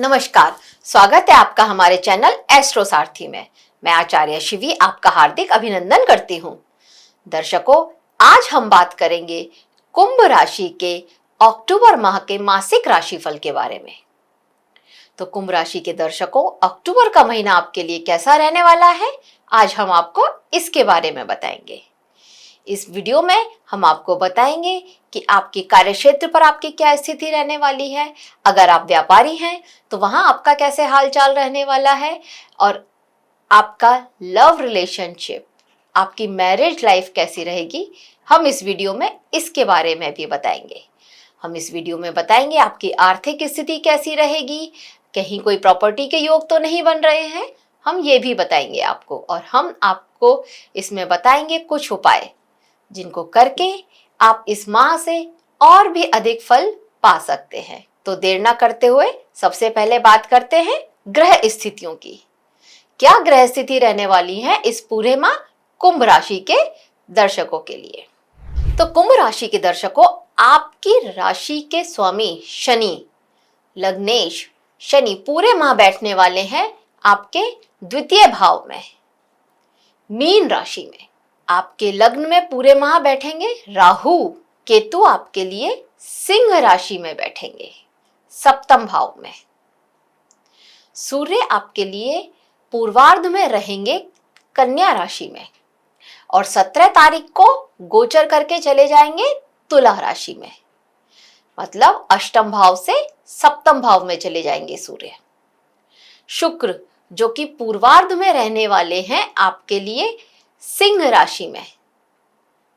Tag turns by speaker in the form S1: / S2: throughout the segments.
S1: नमस्कार, स्वागत है आपका हमारे चैनल एस्ट्रो सारथी में। मैं आचार्य शिवी आपका हार्दिक अभिनंदन करती हूँ। दर्शकों, आज हम बात करेंगे कुंभ राशि के अक्टूबर माह के मासिक राशिफल के बारे में। तो कुंभ राशि के दर्शकों, अक्टूबर का महीना आपके लिए कैसा रहने वाला है, आज हम आपको इसके बारे में बताएंगे। इस वीडियो में हम आपको बताएंगे कि आपके कार्य क्षेत्र पर आपकी क्या स्थिति रहने वाली है। अगर आप व्यापारी हैं तो वहां आपका कैसे हालचाल रहने वाला है, और आपका लव रिलेशनशिप, आपकी मैरिज लाइफ कैसी रहेगी, हम इस वीडियो में इसके बारे में भी बताएंगे। हम इस वीडियो में बताएंगे आपकी आर्थिक स्थिति कैसी रहेगी, कहीं कोई प्रॉपर्टी के योग तो नहीं बन रहे हैं, हम ये भी बताएंगे आपको। और हम आपको इसमें बताएंगे कुछ उपाय जिनको करके आप इस माह से और भी अधिक फल पा सकते हैं। तो देर ना करते हुए सबसे पहले बात करते हैं ग्रह स्थितियों की। क्या ग्रह स्थिति रहने वाली है इस पूरे माह कुंभ राशि के दर्शकों के लिए। तो कुंभ राशि के दर्शकों, आपकी राशि के स्वामी शनि, लग्नेश शनि पूरे माह बैठने वाले हैं आपके द्वितीय भाव में, मीन राशि में। आपके लग्न में पूरे माह बैठेंगे राहु। केतु आपके लिए सिंह राशि में बैठेंगे सप्तम भाव में। सूर्य आपके लिए पूर्वार्ध में रहेंगे कन्या राशि में, और 17 तारीख को गोचर करके चले जाएंगे तुला राशि में। मतलब अष्टम भाव से सप्तम भाव में चले जाएंगे सूर्य। शुक्र जो कि पूर्वार्ध में रहने वाले हैं आपके लिए सिंह राशि में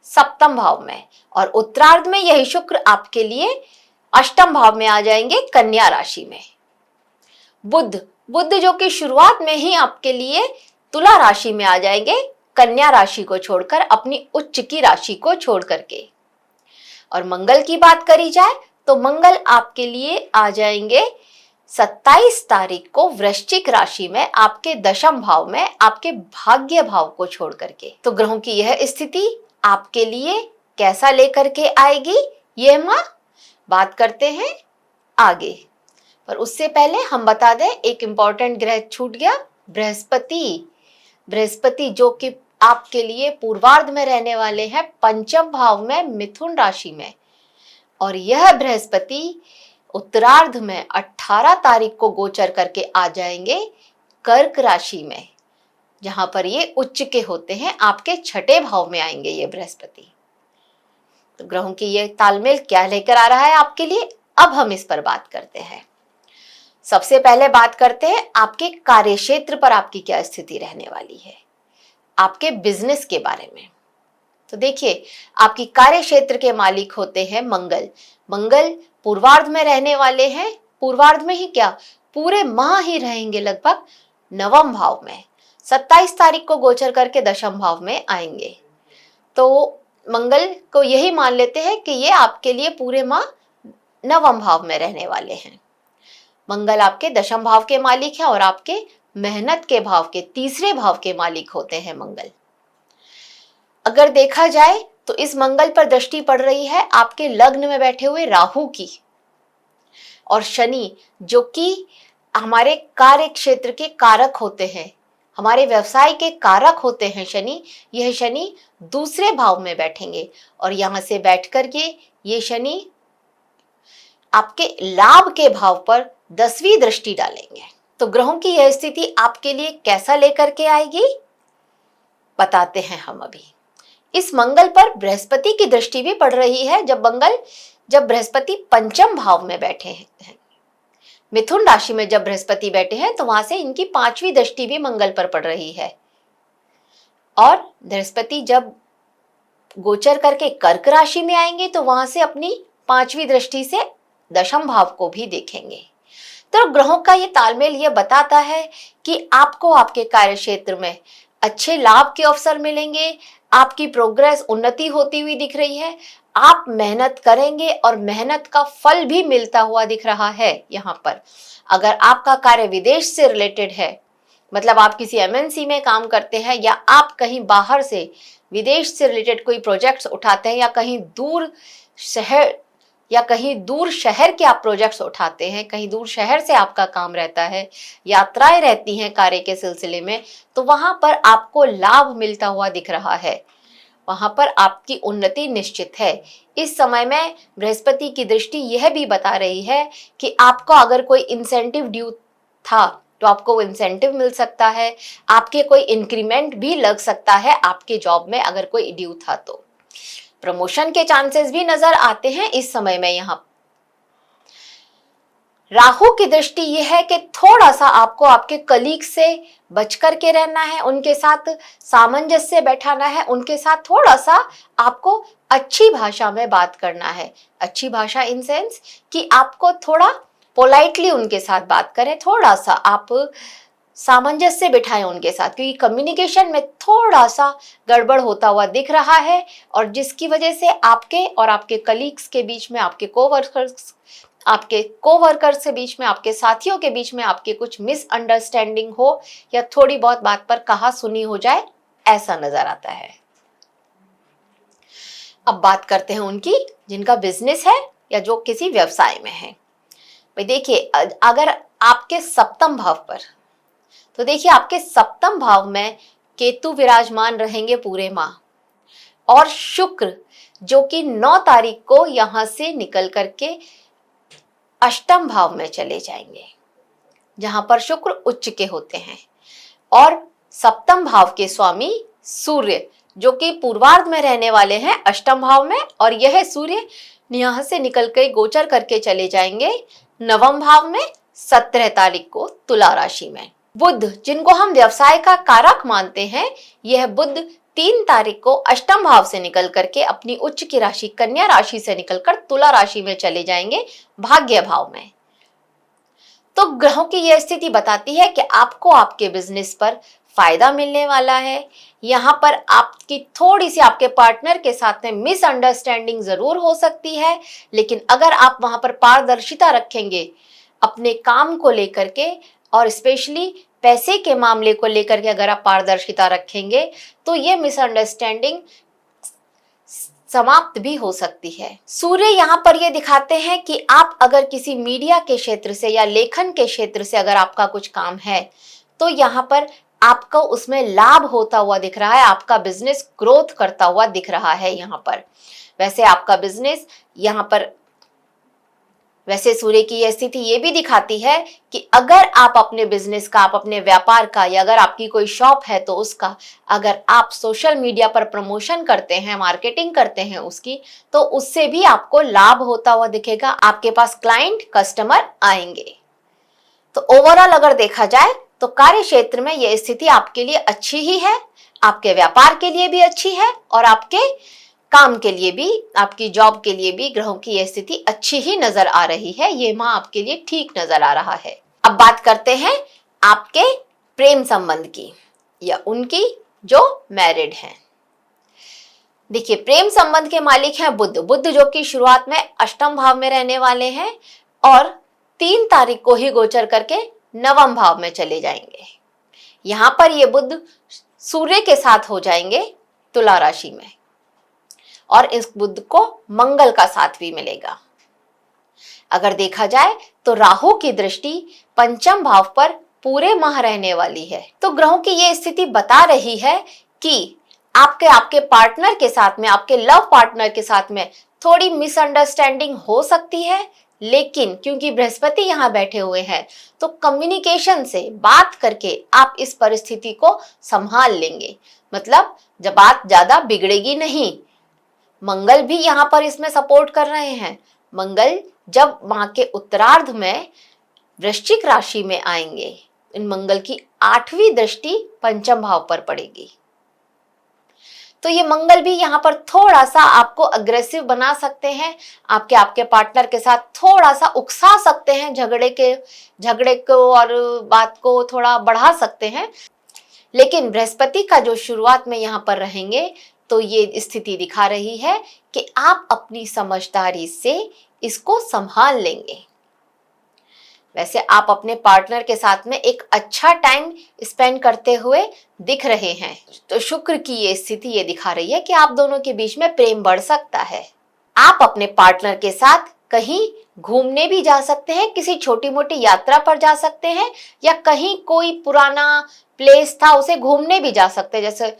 S1: सप्तम भाव में, और उत्तरार्ध में यही शुक्र आपके लिए अष्टम भाव में आ जाएंगे कन्या राशि में। बुध जो कि शुरुआत में ही आपके लिए तुला राशि में आ जाएंगे कन्या राशि को छोड़कर, अपनी उच्च की राशि को छोड़ करके। और मंगल की बात करी जाए तो मंगल आपके लिए आ जाएंगे 27 तारीख को वृश्चिक राशि में, आपके दशम भाव में, आपके भाग्य भाव को छोड़ करके। तो ग्रहों की यह स्थिति आपके लिए कैसा लेकर के आएगी, यह माह बात करते हैं आगे। पर उससे पहले हम बता दें, एक इंपॉर्टेंट ग्रह छूट गया, बृहस्पति जो कि आपके लिए पूर्वार्ध में रहने वाले हैं पंचम भाव में मिथुन राशि में। और यह बृहस्पति उत्तरार्ध में 18 तारीख को गोचर करके आ जाएंगे कर्क राशि में, जहां पर ये उच्च के होते हैं, आपके छठे भाव में आएंगे ये बृहस्पति। तो ग्रहों की ये तालमेल क्या लेकर आ रहा है आपके लिए, अब हम इस पर बात करते हैं। सबसे पहले बात करते हैं आपके कार्य क्षेत्र पर आपकी क्या स्थिति रहने वाली है, आपके बिजनेस के बारे में। तो देखिए, आपकी कार्य क्षेत्र के मालिक होते हैं मंगल पूर्वार्ध में रहने वाले हैं। पूर्वार्ध में ही क्या, पूरे माह ही रहेंगे लगभग नवम भाव में। 27 तारीख को गोचर करके दशम भाव में आएंगे। तो मंगल को यही मान लेते हैं कि ये आपके लिए पूरे माह नवम भाव में रहने वाले हैं। मंगल आपके दशम भाव के मालिक हैं और आपके मेहनत के भाव के तीसरे भाव के मालिक होते हैं मंगल। अगर देखा जाए तो इस मंगल पर दृष्टि पड़ रही है आपके लग्न में बैठे हुए राहु की, और शनि जो कि हमारे कार्य क्षेत्र के कारक होते हैं, हमारे व्यवसाय के कारक होते हैं शनि, यह शनि दूसरे भाव में बैठेंगे। और यहां से बैठ करके ये शनि आपके लाभ के भाव पर 10वीं दृष्टि डालेंगे। तो ग्रहों की यह स्थिति आपके लिए कैसा लेकर के आएगी, बताते हैं हम अभी। इस मंगल पर बृहस्पति की दृष्टि भी पड़ रही है। जब बृहस्पति पंचम भाव में बैठे हैं, मिथुन राशि में जब बृहस्पति बैठे हैं, तो वहां से इनकी 5वीं दृष्टि भी मंगल पर पड़ रही है। और बृहस्पति जब गोचर करके कर्क राशि में आएंगे तो वहां से अपनी 5वीं दृष्टि से दशम भाव को भी देखेंगे। तो ग्रहों का ये तालमेल ये बताता है कि आपको आपके कार्य क्षेत्र में अच्छे लाभ के अवसर मिलेंगे, आपकी प्रोग्रेस उन्नति होती हुई दिख रही है, आप मेहनत करेंगे और मेहनत का फल भी मिलता हुआ दिख रहा है। यहाँ पर अगर आपका कार्य विदेश से रिलेटेड है, मतलब आप किसी एमएनसी में काम करते हैं, या आप कहीं बाहर से विदेश से रिलेटेड कोई प्रोजेक्ट्स उठाते हैं, या कहीं दूर शहर या कहीं दूर शहर के आप प्रोजेक्ट्स उठाते हैं, कहीं दूर शहर से आपका काम रहता है, यात्राएं रहती हैं कार्य के सिलसिले में, तो वहां पर आपको लाभ मिलता हुआ दिख रहा है, वहां पर आपकी उन्नति निश्चित है। इस समय में बृहस्पति की दृष्टि यह भी बता रही है कि आपको अगर कोई इंसेंटिव ड्यू था तो आपको वो इंसेंटिव मिल सकता है, आपके कोई इंक्रीमेंट भी लग सकता है आपके जॉब में अगर कोई ड्यू था तो। प्रमोशन के चांसेस भी नजर आते हैं इस समय में। यहाँ राहु की दृष्टि यह है कि थोड़ा सा आपको आपके कलीग से बच करके रहना है, उनके साथ सामंजस्य बैठाना है, उनके साथ थोड़ा सा आपको अच्छी भाषा में बात करना है। अच्छी भाषा इन सेंस कि आपको थोड़ा पोलाइटली उनके साथ बात करें, थोड़ा सा आप सामंजस्य बिठाएं उनके साथ, क्योंकि कम्युनिकेशन में थोड़ा सा गड़बड़ होता हुआ दिख रहा है और जिसकी वजह से आपके और आपके कलीग्स के बीच में, आपके कोवर्कर्स के बीच में, आपके साथियों के बीच में आपके कुछ मिसअंडरस्टैंडिंग हो या थोड़ी बहुत बात पर कहा सुनी हो जाए, ऐसा नजर आता है। अब बात करते हैं उनकी जिनका बिजनेस है या जो किसी व्यवसाय में है। भाई देखिए, अगर आपके सप्तम भाव पर, तो देखिए आपके सप्तम भाव में केतु विराजमान रहेंगे पूरे माह और शुक्र जो कि 9 तारीख को यहां से निकल करके अष्टम भाव में चले जाएंगे, जहां पर शुक्र उच्च के होते हैं। और सप्तम भाव के स्वामी सूर्य जो कि पूर्वार्ध में रहने वाले हैं अष्टम भाव में, और यह सूर्य यहां से निकल कर गोचर करके चले जाएंगे नवम भाव में 17 तारीख को तुला राशि में। बुध जिनको हम व्यवसाय का कारक मानते हैं, यह बुध 3 तारीख को अष्टम भाव से निकल करके अपनी उच्च की राशि कन्या राशि से निकलकर तुला राशि में चले जाएंगे भाग्य भाव में। तो ग्रहों की यह स्थिति बताती है कि आपको आपके बिजनेस पर फायदा मिलने वाला है। यहाँ पर आपकी थोड़ी सी आपके पार्टनर के साथ में मिसअंडरस्टैंडिंग जरूर हो सकती है, लेकिन अगर आप वहां पर पारदर्शिता रखेंगे अपने काम को लेकर के और स्पेशली पैसे के मामले को लेकर के अगर आप पारदर्शिता रखेंगे तो ये मिसअंडरस्टैंडिंग समाप्त भी हो सकती है। सूर्य यहाँ पर ये दिखाते हैं कि आप अगर किसी मीडिया के क्षेत्र से या लेखन के क्षेत्र से अगर आपका कुछ काम है तो यहाँ पर आपको उसमें लाभ होता हुआ दिख रहा है, आपका बिजनेस ग्रोथ करता हुआ दिख रहा है यहाँ पर। वैसे आपका बिजनेस यहाँ पर, वैसे सूर्य की यह स्थिति ये भी दिखाती है कि अगर आप अपने बिजनेस का, आप अपने व्यापार का, या अगर आपकी कोई शॉप है तो उसका अगर आप सोशल मीडिया पर प्रमोशन करते हैं, मार्केटिंग करते हैं उसकी, तो उससे भी आपको लाभ होता हुआ दिखेगा, आपके पास क्लाइंट कस्टमर आएंगे। तो ओवरऑल अगर देखा जाए तो कार्य क्षेत्र में यह स्थिति आपके लिए अच्छी ही है, आपके व्यापार के लिए भी अच्छी है और आपके काम के लिए भी, आपकी जॉब के लिए भी ग्रहों की यह स्थिति अच्छी ही नजर आ रही है। ये माह आपके लिए ठीक नजर आ रहा है। अब बात करते हैं आपके प्रेम संबंध की या उनकी जो मैरिड हैं। देखिए, प्रेम संबंध के मालिक हैं बुध। बुध जो कि शुरुआत में अष्टम भाव में रहने वाले हैं और 3 तारीख को ही गोचर करके नवम भाव में चले जाएंगे। यहां पर ये बुध सूर्य के साथ हो जाएंगे तुला राशि में और इस बुध को मंगल का साथ भी मिलेगा। अगर देखा जाए तो राहु की दृष्टि पंचम भाव पर पूरे माह रहने वाली है। तो ग्रहों की यह स्थिति बता रही है कि आपके पार्टनर के साथ में, आपके लव पार्टनर के साथ में थोड़ी मिसअंडरस्टैंडिंग हो सकती है, लेकिन क्योंकि बृहस्पति यहाँ बैठे हुए हैं तो कम्युनिकेशन से बात करके आप इस परिस्थिति को संभाल लेंगे। मतलब जब बात ज्यादा बिगड़ेगी नहीं। मंगल भी यहाँ पर इसमें सपोर्ट कर रहे हैं। मंगल जब माह के उत्तरार्ध में वृश्चिक राशि में आएंगे, इन मंगल की 8वीं दृष्टि पंचम भाव पर पड़ेगी। तो ये मंगल भी यहाँ पर थोड़ा सा आपको अग्रेसिव बना सकते हैं, आपके पार्टनर के साथ थोड़ा सा उकसा सकते हैं, झगड़े को और बात को थोड़ा बढ़ा सकते हैं। लेकिन बृहस्पति का जो शुरुआत में यहाँ पर रहेंगे तो ये स्थिति दिखा रही है कि आप अपनी समझदारी से इसको संभाल लेंगे। वैसे आप अपने पार्टनर के साथ में एक अच्छा टाइम स्पेंड करते हुए दिख रहे हैं। तो शुक्र की ये स्थिति ये दिखा रही है कि आप दोनों के बीच में प्रेम बढ़ सकता है। आप अपने पार्टनर के साथ कहीं घूमने भी जा सकते हैं, किसी छोटी मोटी यात्रा पर जा सकते हैं, या कहीं कोई पुराना प्लेस था उसे घूमने भी जा सकते हैं।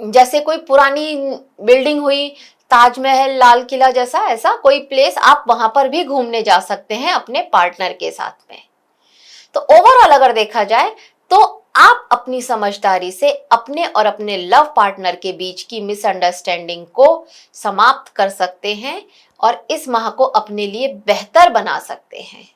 S1: जैसे कोई पुरानी बिल्डिंग हुई, ताजमहल, लाल किला जैसा, ऐसा कोई प्लेस आप वहां पर भी घूमने जा सकते हैं अपने पार्टनर के साथ में। तो ओवरऑल अगर देखा जाए तो आप अपनी समझदारी से अपने और अपने लव पार्टनर के बीच की मिसअंडरस्टैंडिंग को समाप्त कर सकते हैं और इस माह को अपने लिए बेहतर बना सकते हैं।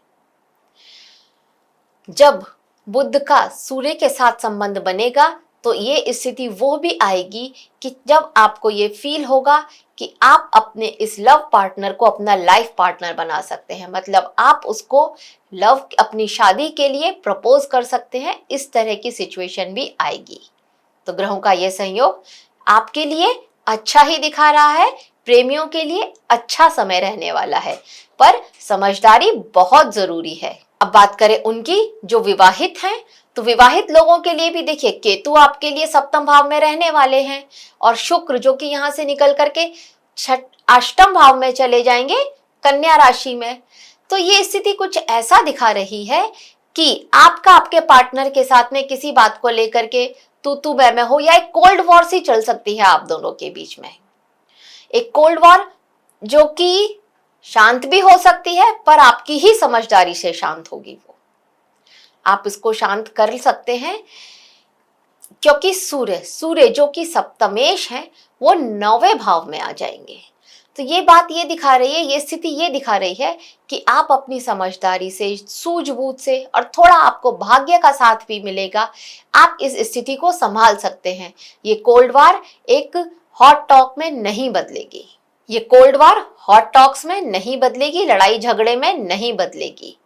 S1: जब बुध का सूर्य के साथ संबंध बनेगा तो ये स्थिति वो भी आएगी कि जब आपको ये फील होगा कि आप अपने इस लव पार्टनर को अपना लाइफ पार्टनर बना सकते हैं, मतलब आप उसको अपनी शादी के लिए प्रपोज कर सकते हैं। इस तरह की सिचुएशन भी आएगी। तो ग्रहों का यह संयोग आपके लिए अच्छा ही दिखा रहा है, प्रेमियों के लिए अच्छा समय रहने वाला है, पर समझदारी बहुत जरूरी है। अब बात करें उनकी जो विवाहित हैं, तो विवाहित लोगों के लिए भी देखिए, केतु आपके लिए सप्तम भाव में रहने वाले हैं और शुक्र जो कि यहां से निकल करके अष्टम भाव में चले जाएंगे कन्या राशि में। तो ये स्थिति कुछ ऐसा दिखा रही है कि आपका आपके पार्टनर के साथ में किसी बात को लेकर के तू मैं हो, या एक कोल्ड वॉर सी चल सकती है आप दोनों के बीच में। एक कोल्ड वॉर जो कि शांत भी हो सकती है, पर आपकी ही समझदारी से शांत होगी। वो आप इसको शांत कर सकते हैं क्योंकि सूर्य जो कि सप्तमेश है वो 9वें भाव में आ जाएंगे। तो ये बात ये दिखा रही है, ये स्थिति ये दिखा रही है कि आप अपनी समझदारी से, सूझबूझ से, और थोड़ा आपको भाग्य का साथ भी मिलेगा, आप इस स्थिति को संभाल सकते हैं। ये कोल्ड वॉर एक हॉट टॉक में नहीं बदलेगी, ये कोल्ड वॉर हॉट टॉक्स में नहीं बदलेगी, लड़ाई झगड़े में नहीं बदलेगी।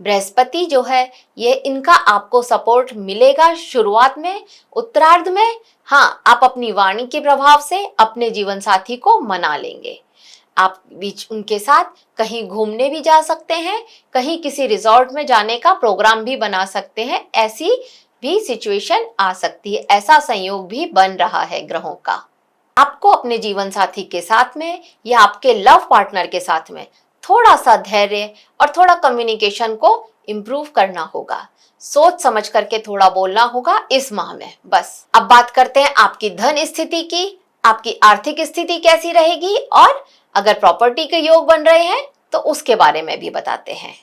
S1: बृहस्पति जो है ये इनका आपको सपोर्ट मिलेगा शुरुआत में, उत्तरार्ध में हाँ आप अपनी वाणी के प्रभाव से अपने जीवन साथी को मना लेंगे। आप बीच उनके साथ कहीं घूमने भी जा सकते हैं, कहीं किसी रिजॉर्ट में जाने का प्रोग्राम भी बना सकते हैं, ऐसी भी सिचुएशन आ सकती है, ऐसा संयोग भी बन रहा है ग्रहों का। आपको अपने जीवन साथी के साथ में या आपके लव पार्टनर के साथ में थोड़ा सा धैर्य और थोड़ा कम्युनिकेशन को इम्प्रूव करना होगा, सोच समझ करके थोड़ा बोलना होगा इस माह में बस। अब बात करते हैं आपकी धन स्थिति की, आपकी आर्थिक स्थिति कैसी रहेगी, और अगर प्रॉपर्टी के योग बन रहे हैं तो उसके बारे में भी बताते हैं।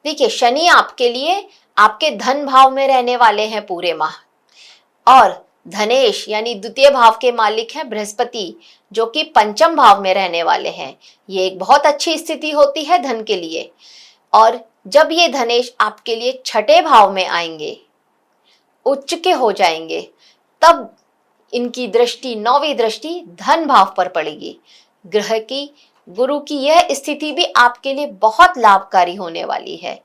S1: देखिए, शनि आपके लिए आपके धन भाव में रहने वाले हैं पूरे माह, और धनेश यानी द्वितीय भाव के मालिक हैं बृहस्पति जो कि पंचम भाव में रहने वाले हैं। ये एक बहुत अच्छी स्थिति होती है धन के लिए, और जब ये धनेश आपके लिए छठे भाव में आएंगे, उच्च के हो जाएंगे, तब इनकी दृष्टि, 9वीं दृष्टि धन भाव पर पड़ेगी। ग्रह की, गुरु की यह स्थिति भी आपके लिए बहुत लाभकारी होने वाली है।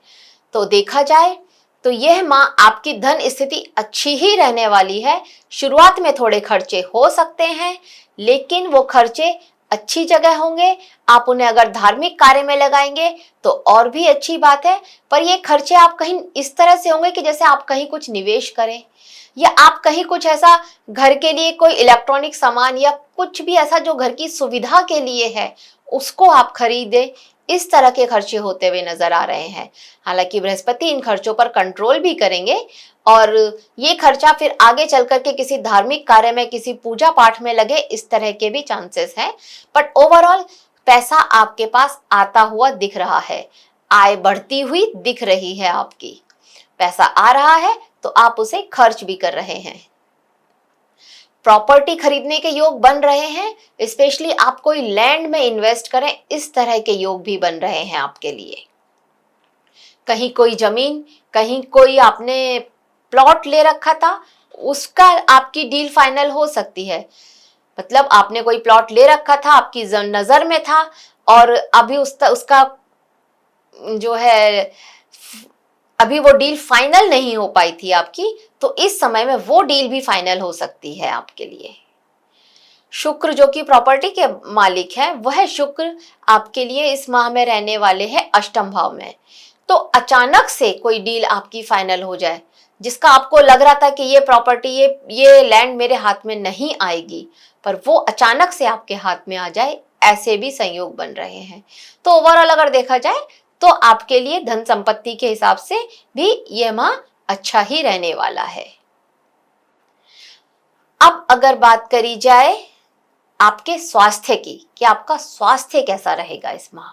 S1: तो देखा जाए तो यह माह आपकी धन स्थिति अच्छी ही रहने वाली है। शुरुआत में थोड़े खर्चे हो सकते हैं, लेकिन वो खर्चे अच्छी जगह होंगे। आप उन्हें अगर धार्मिक कार्य में लगाएंगे तो और भी अच्छी बात है, पर ये खर्चे आप कहीं इस तरह से होंगे कि जैसे आप कहीं कुछ निवेश करें, या आप कहीं कुछ ऐसा घर के लिए कोई इलेक्ट्रॉनिक सामान या कुछ भी ऐसा जो घर की सुविधा के लिए है उसको आप खरीदें, इस तरह के खर्चे होते हुए नजर आ रहे हैं। हालांकि बृहस्पति इन खर्चों पर कंट्रोल भी करेंगे, और ये खर्चा फिर आगे चल करके किसी धार्मिक कार्य में, किसी पूजा पाठ में लगे, इस तरह के भी चांसेस हैं। बट ओवरऑल पैसा आपके पास आता हुआ दिख रहा है, आय बढ़ती हुई दिख रही है आपकी। पैसा आ रहा है तो आप उसे खर्च भी कर रहे हैं। प्रॉपर्टी खरीदने के योग बन रहे हैं, स्पेशली आप कोई लैंड में इन्वेस्ट करें, इस तरह के योग भी बन रहे हैं आपके लिए। कहीं कोई जमीन, कहीं कोई आपने प्लॉट ले रखा था, उसका आपकी डील फाइनल हो सकती है। मतलब आपने कोई प्लॉट ले रखा था, आपकी नजर में था, और अभी उसका जो है अभी वो डील फाइनल नहीं हो पाई थी आपकी, तो इस समय में वो डील भी फाइनल हो सकती है आपके लिए। शुक्र जो कि प्रॉपर्टी के मालिक है, वह शुक्र आपके लिए इस माह में रहने वाले हैं अष्टम भाव में। तो अचानक से कोई डील आपकी फाइनल हो जाए, जिसका आपको लग रहा था कि ये प्रॉपर्टी, ये लैंड मेरे हाथ में नहीं आएगी, पर वो अचानक से आपके हाथ में आ जाए, ऐसे भी संयोग बन रहे हैं। तो ओवरऑल अगर देखा जाए तो आपके लिए धन संपत्ति के हिसाब से भी यह माह अच्छा ही रहने वाला है। अब अगर बात करी जाए आपके स्वास्थ्य की, कि आपका स्वास्थ्य कैसा रहेगा इस माह,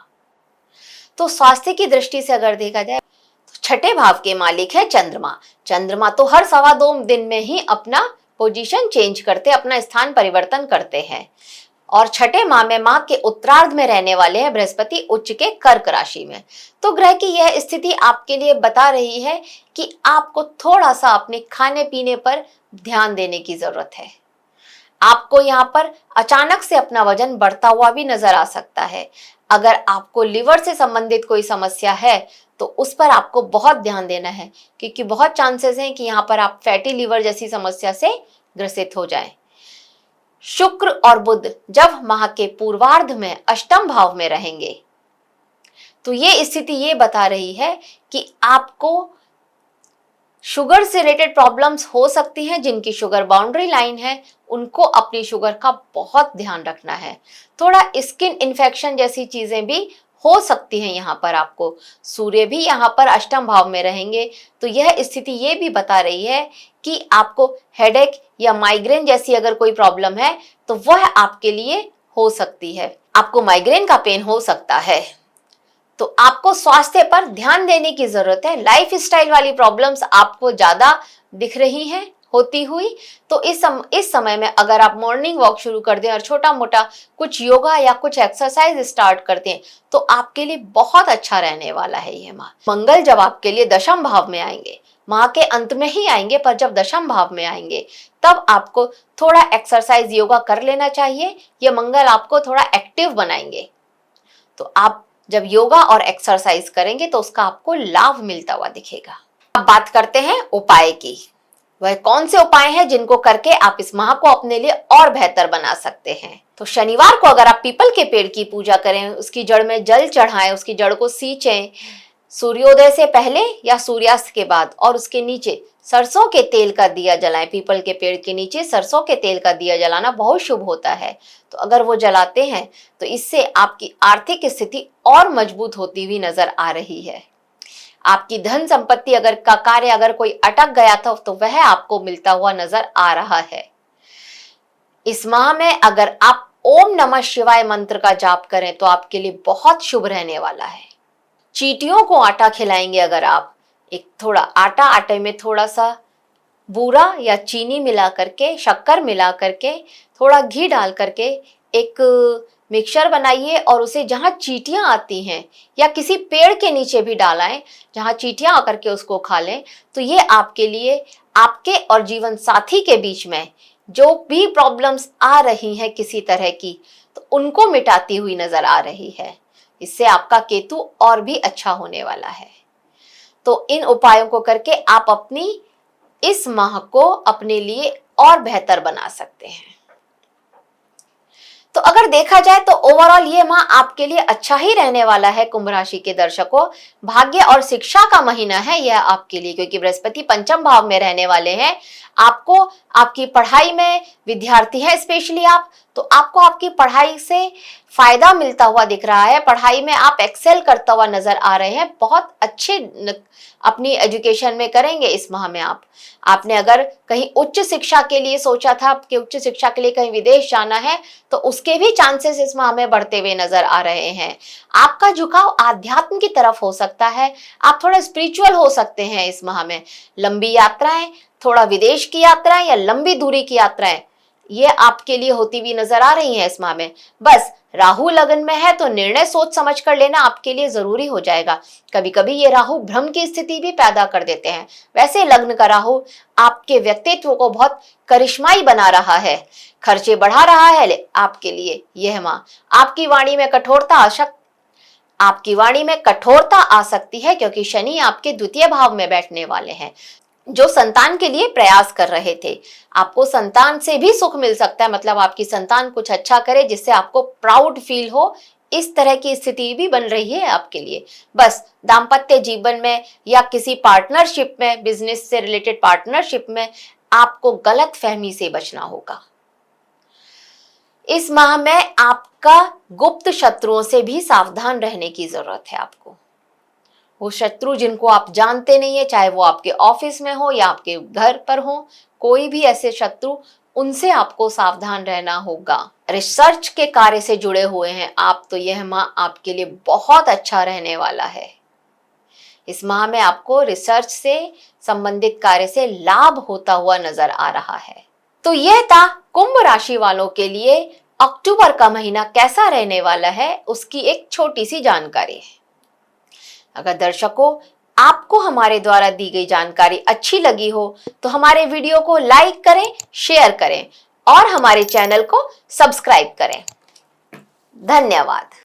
S1: तो स्वास्थ्य की दृष्टि से अगर देखा जाए तो छठे भाव के मालिक है चंद्रमा। चंद्रमा तो हर 2.25 दिन में ही अपना पोजीशन चेंज करते, अपना स्थान परिवर्तन करते हैं। और छठे माह में माह के उत्तरार्ध में रहने वाले हैं बृहस्पति उच्च के कर्क राशि में। तो ग्रह की यह स्थिति आपके लिए बता रही है कि आपको थोड़ा सा अपने खाने पीने पर ध्यान देने की जरूरत है। आपको यहाँ पर अचानक से अपना वजन बढ़ता हुआ भी नजर आ सकता है। अगर आपको लिवर से संबंधित कोई समस्या है तो उस पर आपको बहुत ध्यान देना है, क्योंकि बहुत चांसेस हैं कि यहाँ पर आप फैटी लिवर जैसी समस्या से ग्रसित हो जाएं। शुक्र और बुध जब माह के पूर्वार्ध में अष्टम भाव में रहेंगे तो ये स्थिति ये बता रही है कि आपको शुगर से रिलेटेड प्रॉब्लम्स हो सकती हैं। जिनकी शुगर बाउंड्री लाइन है उनको अपनी शुगर का बहुत ध्यान रखना है। थोड़ा स्किन इन्फेक्शन जैसी चीजें भी हो सकती हैं। यहाँ पर आपको सूर्य भी यहाँ पर अष्टम भाव में रहेंगे तो यह स्थिति ये भी बता रही है कि आपको हेडेक या माइग्रेन जैसी अगर कोई प्रॉब्लम है तो वह आपके लिए हो सकती है। आपको माइग्रेन का पेन हो सकता है, तो आपको स्वास्थ्य पर ध्यान देने की जरूरत है। लाइफ स्टाइल वाली प्रॉब्लम्स आपको ज्यादा दिख रही हैं होती हुई, तो इस समय में अगर आप मॉर्निंग वॉक शुरू कर दें और छोटा मोटा कुछ योगा या कुछ एक्सरसाइज स्टार्ट कर दें तो आपके लिए बहुत अच्छा रहने वाला है ये माह। मंगल जब आपके लिए दशम भाव में आएंगे, माह के अंत में ही आएंगे, पर जब दशम भाव में आएंगे तब आपको थोड़ा एक्सरसाइज योगा कर लेना चाहिए। ये मंगल आपको थोड़ा एक्टिव बनाएंगे, तो आप जब योगा और एक्सरसाइज करेंगे तो उसका आपको लाभ मिलता हुआ दिखेगा। अब बात करते हैं उपाय की। वह कौन से उपाय हैं जिनको करके आप इस माह को अपने लिए और बेहतर बना सकते हैं। तो शनिवार को अगर आप पीपल के पेड़ की पूजा करें, उसकी जड़ में जल चढ़ाएं, उसकी जड़ को सींचें सूर्योदय से पहले या सूर्यास्त के बाद, और उसके नीचे सरसों के तेल का दिया जलाएं। पीपल के पेड़ के नीचे सरसों के तेल का दिया जलाना बहुत शुभ होता है। तो अगर वो जलाते हैं तो इससे आपकी आर्थिक स्थिति और मजबूत होती हुई नजर आ रही है। आपकी धन संपत्ति अगर का कार्य अगर कोई अटक गया था तो वह आपको मिलता हुआ नजर आ रहा है। इस माह में अगर आप ओम नमः शिवाय मंत्र का जाप करें तो आपके लिए बहुत शुभ रहने वाला है। चींटियों को आटा खिलाएंगे अगर आप, एक थोड़ा आटा, आटे में थोड़ा सा बूरा या चीनी मिला करके, शक्कर मिला करके, थोड़ा घी डाल करके एक मिक्सचर बनाइए और उसे जहाँ चींटियाँ आती हैं या किसी पेड़ के नीचे भी डालें जहाँ चींटियाँ आकर के उसको खा लें, तो ये आपके लिए, आपके और जीवन साथी के बीच में जो भी प्रॉब्लम्स आ रही हैं किसी तरह की, तो उनको मिटाती हुई नजर आ रही है। इससे आपका केतु और भी अच्छा होने वाला है। तो इन उपायों को करके आप अपनी इस माह को अपने लिए और बेहतर बना सकते हैं। तो अगर देखा जाए तो ओवरऑल ये माह आपके लिए अच्छा ही रहने वाला है। कुंभ राशि के दर्शकों, भाग्य और शिक्षा का महीना है यह आपके लिए, क्योंकि बृहस्पति पंचम भाव में रहने वाले हैं। आपको आपकी पढ़ाई में, विद्यार्थी है स्पेशली आप, तो आपको आपकी पढ़ाई से फायदा मिलता हुआ दिख रहा है। पढ़ाई में आप एक्सेल करता हुआ नजर आ रहे हैं। बहुत अच्छे अपनी एजुकेशन में करेंगे इस माह में आप। आपने अगर कहीं उच्च शिक्षा के लिए सोचा था कि उच्च शिक्षा के लिए कहीं विदेश जाना है, तो उसके भी चांसेस इस माह में बढ़ते हुए नजर आ रहे हैं। आपका झुकाव आध्यात्म की तरफ हो सकता है। आप थोड़ा स्पिरिचुअल हो सकते हैं इस माह में। लंबी यात्राएं, थोड़ा विदेश की यात्राएं या लंबी दूरी की यात्राएं, ये आपके लिए होती हुई नजर आ रही हैं इस माह में। बस राहु लगन में है तो निर्णय सोच समझ कर लेना आपके लिए जरूरी हो जाएगा। कभी कभी ये राहु भ्रम की स्थिति भी पैदा कर देते हैं। वैसे लग्न का राहु आपके व्यक्तित्व को बहुत करिश्माई बना रहा है, खर्चे बढ़ा रहा है आपके लिए यह माह। आपकी वाणी में कठोरता आ सकती है, क्योंकि शनि आपके द्वितीय भाव में बैठने वाले हैं। जो संतान के लिए प्रयास कर रहे थे, आपको संतान से भी सुख मिल सकता है। मतलब आपकी संतान कुछ अच्छा करे जिससे आपको प्राउड फील हो, इस तरह की स्थिति भी बन रही है आपके लिए। बस दाम्पत्य जीवन में या किसी पार्टनरशिप में, बिजनेस से रिलेटेड पार्टनरशिप में आपको गलत फहमी से बचना होगा। इस माह में आपका गुप्त शत्रुओं से भी सावधान रहने की जरूरत है आपको। वो शत्रु जिनको आप जानते नहीं है, चाहे वो आपके ऑफिस में हो या आपके घर पर हो, कोई भी ऐसे शत्रु, उनसे आपको सावधान रहना होगा। रिसर्च के कार्य से जुड़े हुए हैं आप, तो यह माह आपके लिए बहुत अच्छा रहने वाला है। इस माह में आपको रिसर्च से संबंधित कार्य से लाभ होता हुआ नजर आ रहा है। तो यह था कुंभ राशि वालों के लिए अक्टूबर का महीना कैसा रहने वाला है, उसकी एक छोटी सी जानकारी है। अगर दर्शकों आपको हमारे द्वारा दी गई जानकारी अच्छी लगी हो तो हमारे वीडियो को लाइक करें, शेयर करें और हमारे चैनल को सब्सक्राइब करें। धन्यवाद।